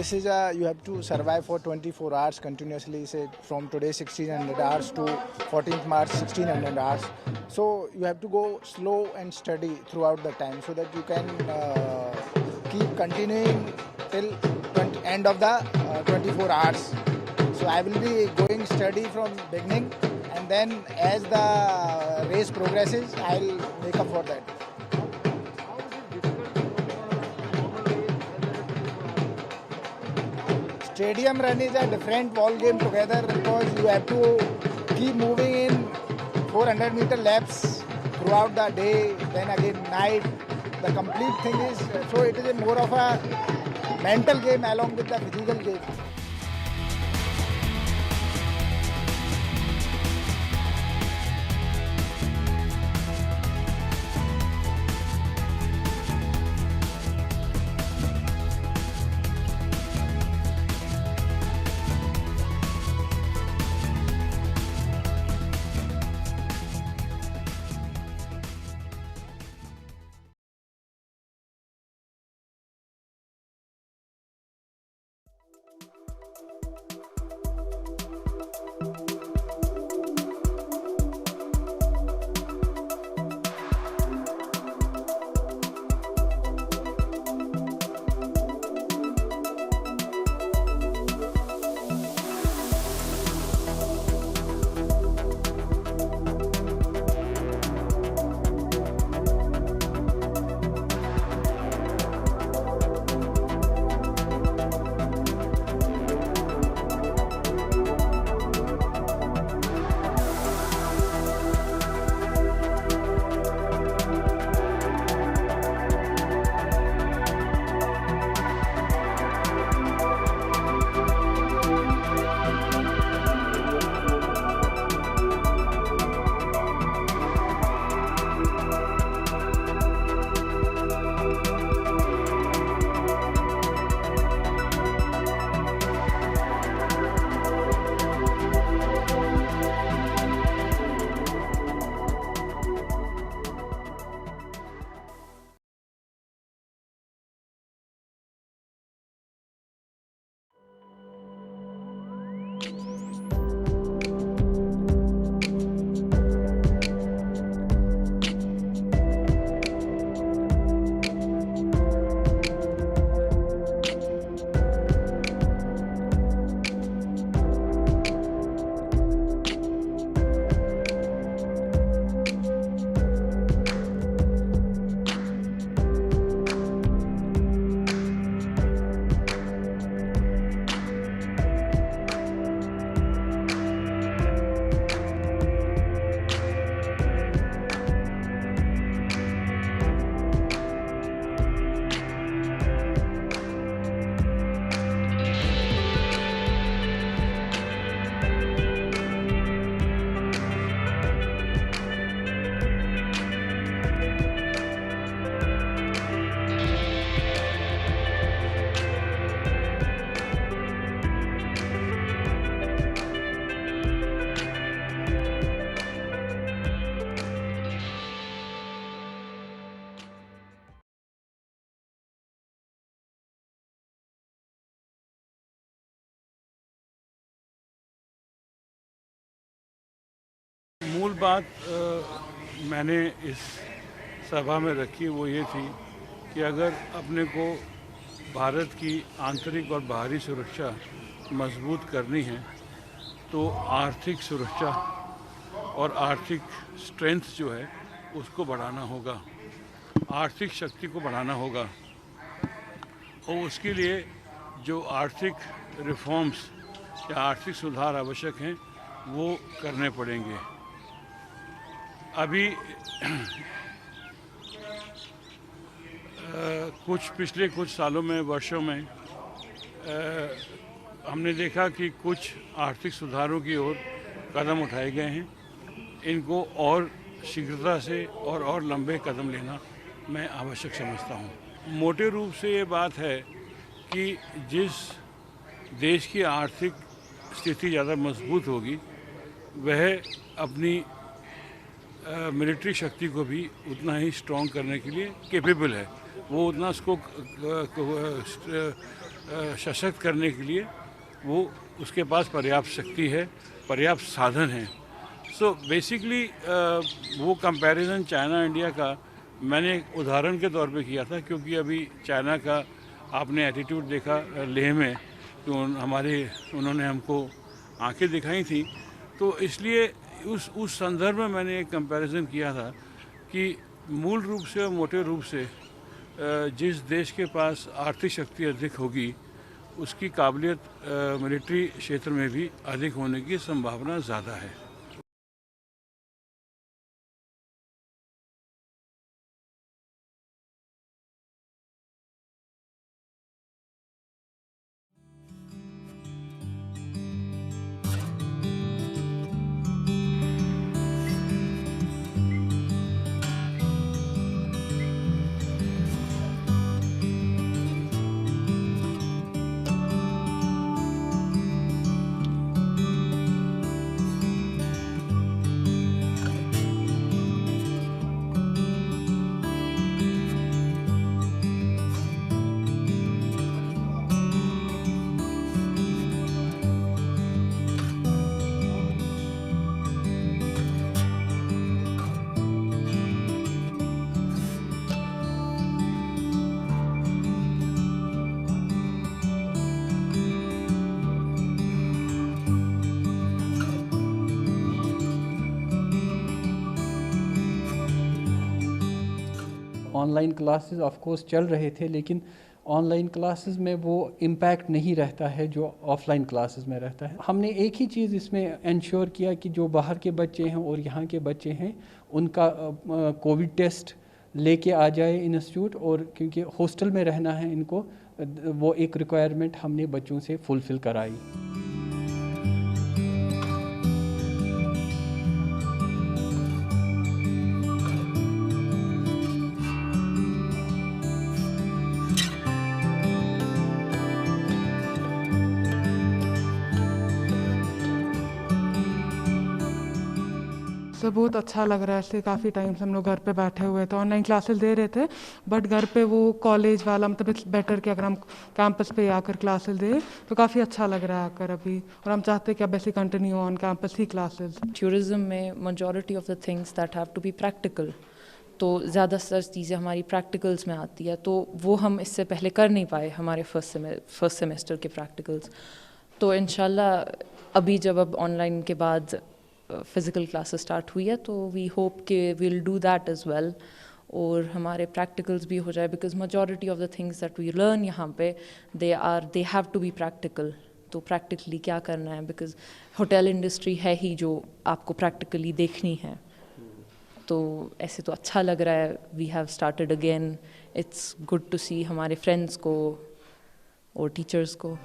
This is a, you have to survive for 24 hours continuously, say from today 1600 hours to 14th March 1600 hours. So you have to go slow and steady throughout the time so that you can keep continuing till end of the 24 hours. So I will be going steady from beginning, and then as the race progresses, I'll make up for that. Stadium run is a different ball game together because you have to keep moving in 400-meter laps throughout the day, then again night. The complete thing is, so it is a more of a mental game along with the physical game. मूल बात मैंने इस सभा में रखी वो ये थी कि अगर अपने को भारत की आंतरिक और बाहरी सुरक्षा मजबूत करनी है तो आर्थिक सुरक्षा और आर्थिक स्ट्रेंथ जो है उसको बढ़ाना होगा, आर्थिक शक्ति को बढ़ाना होगा और उसके लिए जो आर्थिक रिफॉर्म्स या आर्थिक सुधार आवश्यक हैं वो करने पड़ेंगे। अभी पिछले कुछ सालों में, वर्षों में हमने देखा कि कुछ आर्थिक सुधारों की ओर कदम उठाए गए हैं। इनको और शीघ्रता से और लंबे कदम लेना मैं आवश्यक समझता हूँ। मोटे रूप से ये बात है कि जिस देश की आर्थिक स्थिति ज़्यादा मजबूत होगी वह अपनी मिलिट्री शक्ति को भी उतना ही स्ट्रॉन्ग करने के लिए कैपेबल है, वो उतना उसको सशक्त करने के लिए वो उसके पास पर्याप्त शक्ति है, पर्याप्त साधन है। सो बेसिकली वो कंपैरिजन चाइना इंडिया का मैंने एक उदाहरण के तौर पे किया था, क्योंकि अभी चाइना का आपने एटीट्यूड देखा लेह में कि उन्होंने हमको आंखें दिखाई थी, तो इसलिए उस संदर्भ में मैंने एक कंपैरिजन किया था कि मूल रूप से और मोटे रूप से जिस देश के पास आर्थिक शक्ति अधिक होगी उसकी काबिलियत मिलिट्री क्षेत्र में भी अधिक होने की संभावना ज़्यादा है। ऑनलाइन क्लासेस ऑफ कोर्स चल रहे थे, लेकिन ऑनलाइन क्लासेस में वो इम्पैक्ट नहीं रहता है जो ऑफलाइन क्लासेस में रहता है। हमने एक ही चीज़ इसमें इंश्योर किया कि जो बाहर के बच्चे हैं और यहाँ के बच्चे हैं उनका कोविड टेस्ट लेके आ जाए इंस्टीट्यूट, और क्योंकि हॉस्टल में रहना है इनको, वो एक रिक्वायरमेंट हमने बच्चों से फुलफ़िल कराई। तो बहुत अच्छा लग रहा है। ऐसे काफ़ी टाइम से हम लोग घर पे बैठे हुए थे, ऑनलाइन क्लासेस दे रहे थे, बट घर पे वो कॉलेज वाला मतलब इट्स बेटर कि अगर हम कैंपस पे आकर क्लासेस दें तो काफ़ी अच्छा लग रहा है आकर अभी, और हम चाहते हैं कि अब ऐसे कंटिन्यू ऑन कैंपस ही क्लासेस। टूरिज़्म में majority of the things that have to be practical, तो ज़्यादातर चीज़ें हमारी प्रैक्टिकल्स में आती है, तो वो हम इससे पहले कर नहीं पाए हमारे फर्स्ट सेमेस्टर के प्रैक्टिकल्स। तो इंशाल्लाह अभी जब अब ऑनलाइन के बाद फ़िज़िकल क्लासेस स्टार्ट हुई है तो वी होप कि will do that as well, और हमारे प्रैक्टिकल्स भी हो जाए, because majority of the things that we learn यहाँ पे they have to be practical. तो प्रैक्टिकली क्या करना है, बिकॉज होटल इंडस्ट्री है ही जो आपको प्रैक्टिकली देखनी है। तो ऐसे तो अच्छा लग रहा है, we have started again, it's good to see हमारे फ्रेंड्स को और टीचर्स को।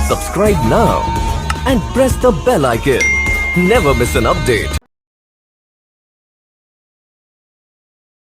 Subscribe now and press the bell icon. Never miss an update.